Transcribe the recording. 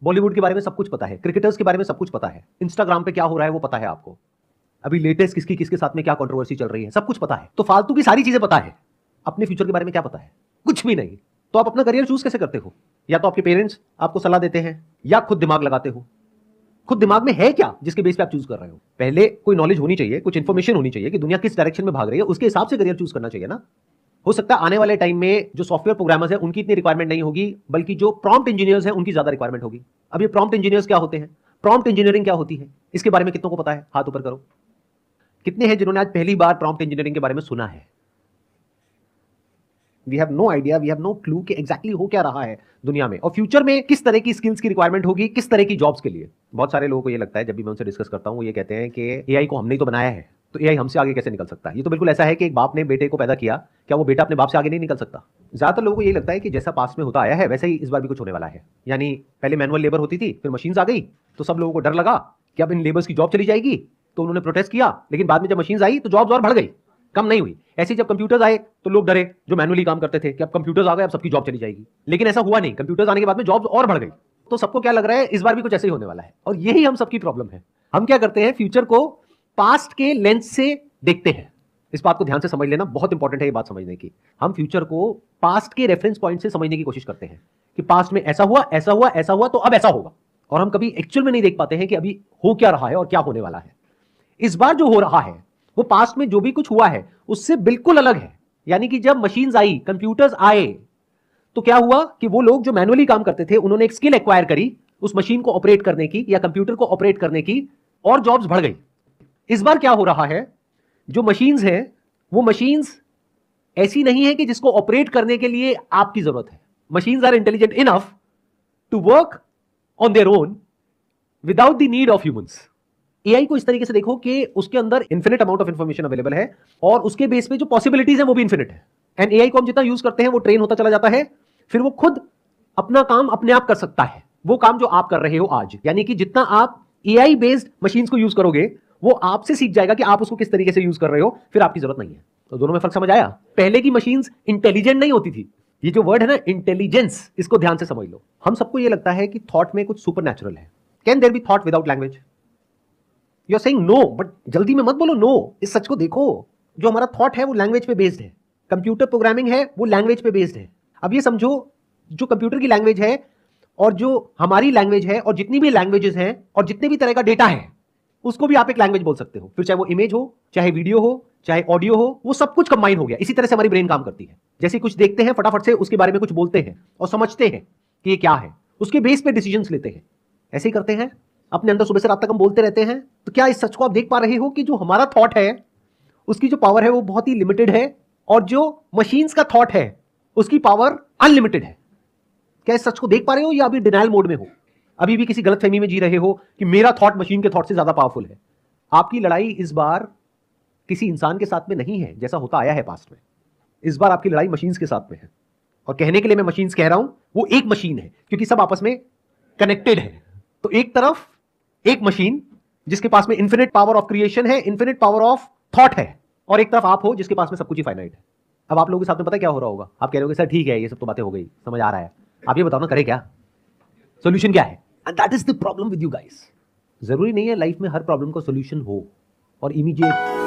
बॉलीवुड के बारे में सब कुछ पता है, क्रिकेटर्स के बारे में सब कुछ पता है, इंस्टाग्राम पे क्या हो रहा है वो पता है आपको, अभी लेटेस्ट किसकी किसके साथ में क्या कंट्रोवर्सी चल रही है, सब कुछ पता है। तो फालतू की सारी चीजें पता है, अपने फ्यूचर के बारे में क्या पता है? कुछ भी नहीं। तो आप अपना करियर चूज कैसे करते हो? या तो आपके पेरेंट्स आपको सलाह देते हैं या खुद दिमाग लगाते हो। खुद दिमाग में है क्या जिसके बेस पे आप चूज कर रहे हो? पहले कोई नॉलेज होनी चाहिए, कुछ इंफॉर्मेशन होनी चाहिए कि दुनिया किस डायरेक्शन में भाग रही है, उसके हिसाब से करियर चूज करना चाहिए ना। हो सकता है आने वाले टाइम में जो सॉफ्टवेयर प्रोग्रामर्स हैं उनकी इतनी रिक्वायरमेंट नहीं होगी, बल्कि जो प्रॉम्प्ट इंजीनियर्स हैं उनकी ज्यादा रिक्वायरमेंट होगी। अब ये प्रॉम्प्ट इंजीनियर्स क्या होते हैं, प्रॉम्प्ट इंजीनियरिंग क्या होती है, इसके बारे में कितनों को पता है? हाथ ऊपर करो। कितने हैं जिन्होंने आज पहली बार प्रॉम्प्ट इंजीनियरिंग के बारे में सुना है? We have no idea, we have no clue कि एग्जैक्टली हो क्या रहा है दुनिया में और फ्यूचर में किस तरह की स्किल्स की रिक्वायरमेंट होगी, किस तरह की जॉब्स के लिए। बहुत सारे लोगों को ये लगता है, जब भी मैं उनसे डिस्कस करता हूं, वो ये कहते हैं कि एआई को हमने ही तो बनाया है, तो एआई हमसे आगे कैसे निकल सकता है? ये तो बिल्कुल ऐसा है कि एक बाप ने बेटे को पैदा किया, क्या वो बेटा अपने बाप से आगे नहीं निकल सकता? ज्यादातर लोगों को यही लगता है कि जैसा पास्ट में होता आया है वैसे ही इस बार भी कुछ होने वाला है। यानी पहले मैनुअल लेबर होती थी, फिर मशीन्स आ गई, तो सब लोगों को डर लगा कि अब इन लेबर्स की जॉब चली जाएगी, तो उन्होंने प्रोटेस्ट किया। लेकिन बाद में जब मशीन्स आई तो जॉब्स और बढ़ गई, कम नहीं हुई। ऐसे जब कंप्यूटर्स आए तो लोग डरे जो मैनुअली काम करते थे कि अब कंप्यूटर्स आ गए, अब सबकी जॉब चली जाएगी। लेकिन ऐसा हुआ नहीं, कंप्यूटर्स आने के बाद में जॉब्स और बढ़ गई। तो सबको क्या लग रहा है, इस बार भी कुछ ऐसे ही होने वाला है। और यही हम सबकी प्रॉब्लम है। हम क्या करते हैं, फ्यूचर को पास्ट के लेंस से देखते हैं। इस बात को ध्यान से समझ लेना, बहुत इंपॉर्टेंट है ये बात समझने की। हम फ्यूचर को पास्ट के रेफरेंस पॉइंट से समझने की कोशिश करते हैं कि पास्ट में ऐसा हुआ, ऐसा हुआ, ऐसा हुआ, तो अब ऐसा होगा। और हम कभी एक्चुअल में नहीं देख पाते हैं कि अभी हो क्या रहा है और क्या होने वाला है। इस बार जो हो रहा है वो पास्ट में जो भी कुछ हुआ है उससे बिल्कुल अलग है। यानी कि जब मशीन्स आई, कंप्यूटर्स आए, तो क्या हुआ कि वो लोग जो मैनुअली काम करते थे उन्होंने एक स्किल एक्वायर करी उस मशीन को ऑपरेट करने की या कंप्यूटर को ऑपरेट करने की, और जॉब्स बढ़ गई। इस बार क्या हो रहा है, जो मशीन्स हैं वो मशीन्स ऐसी नहीं है कि जिसको ऑपरेट करने के लिए आपकी जरूरत है। Machines are intelligent enough to work on their own without the need of humans. AI को इस तरीके से देखो कि उसके अंदर infinite amount of information available है और उसके बेस पे जो पॉसिबिलिटीज है वो भी इन्फिनिट है। एंड एआई को हम जितना यूज करते हैं वो ट्रेन होता चला जाता है, फिर वो खुद अपना काम अपने आप कर सकता है, वो काम जो आप कर रहे हो आज। यानी कि जितना आप एआई बेस्ड मशीन्स को यूज करोगे वो आपसे सीख जाएगा कि आप उसको किस तरीके से यूज कर रहे हो, फिर आपकी जरूरत नहीं है। तो दोनों में फर्क समझ आया? पहले की मशीन्स इंटेलिजेंट नहीं होती थी। ये जो वर्ड है ना इंटेलिजेंस, इसको ध्यान से समझ लो। हम सबको ये लगता है कि थॉट में कुछ सुपर नेचुरल है। Can there be thought without language? You are saying no, but जल्दी में मत बोलो नो। इस सच को देखो, जो हमारा थॉट है वो लैंग्वेज पे बेस्ड है। कंप्यूटर प्रोग्रामिंग है वो लैंग्वेज पे बेस्ड है। अब ये समझो, जो कंप्यूटर की लैंग्वेज है और जो हमारी लैंग्वेज है और जितनी भी लैंग्वेजेस हैं और जितने भी तरह का डेटा है उसको भी आप एक लैंग्वेज बोल सकते हो। फिर चाहे वो इमेज हो, चाहे वीडियो हो, चाहे ऑडियो हो, वो सब कुछ कंबाइन हो गया। इसी तरह से हमारी ब्रेन काम करती है। जैसे कुछ देखते हैं फटाफट से उसके बारे में कुछ बोलते हैं और समझते हैं कि ये क्या है, उसके बेस पे डिसीजंस लेते हैं। ऐसे ही करते हैं अपने अंदर, सुबह से रात तक हम बोलते रहते हैं। तो क्या इस सच को आप देख पा रहे हो कि जो हमारा थॉट है उसकी जो पावर है वो बहुत ही लिमिटेड है और जो मशीन्स का थॉट है उसकी पावर अनलिमिटेड है? क्या इस सच को देख पा रहे हो या अभी डिनायल मोड में हो? अभी भी किसी गलतफहमी में जी रहे हो कि मेरा थॉट मशीन के थॉट से ज्यादा पावरफुल है? आपकी लड़ाई इस बार किसी इंसान के साथ में नहीं है जैसा होता आया है पास्ट में। इस बार आपकी लड़ाई मशीन्स के साथ में है। और कहने के लिए मैं मशीन्स कह रहा हूं, वो एक मशीन है क्योंकि सब आपस में कनेक्टेड है। तो एक तरफ एक मशीन जिसके पास में इंफिनिट पावर ऑफ क्रिएशन है, इंफिनिट पावर ऑफ थॉट है, और एक तरफ आप हो जिसके पास में सब कुछ ही फाइनाइट है। अब आप लोगों के साथ में पता क्या हो रहा होगा? आप कह रहे हो सर ठीक है, ये सब तो बातें हो गई, समझ आ रहा है, आप ये बताओ ना करें क्या, सोल्यूशन क्या है? And that is the problem with you guys. जरूरी नहीं है लाइफ में हर प्रॉब्लम का सोल्यूशन हो और इमीडिएट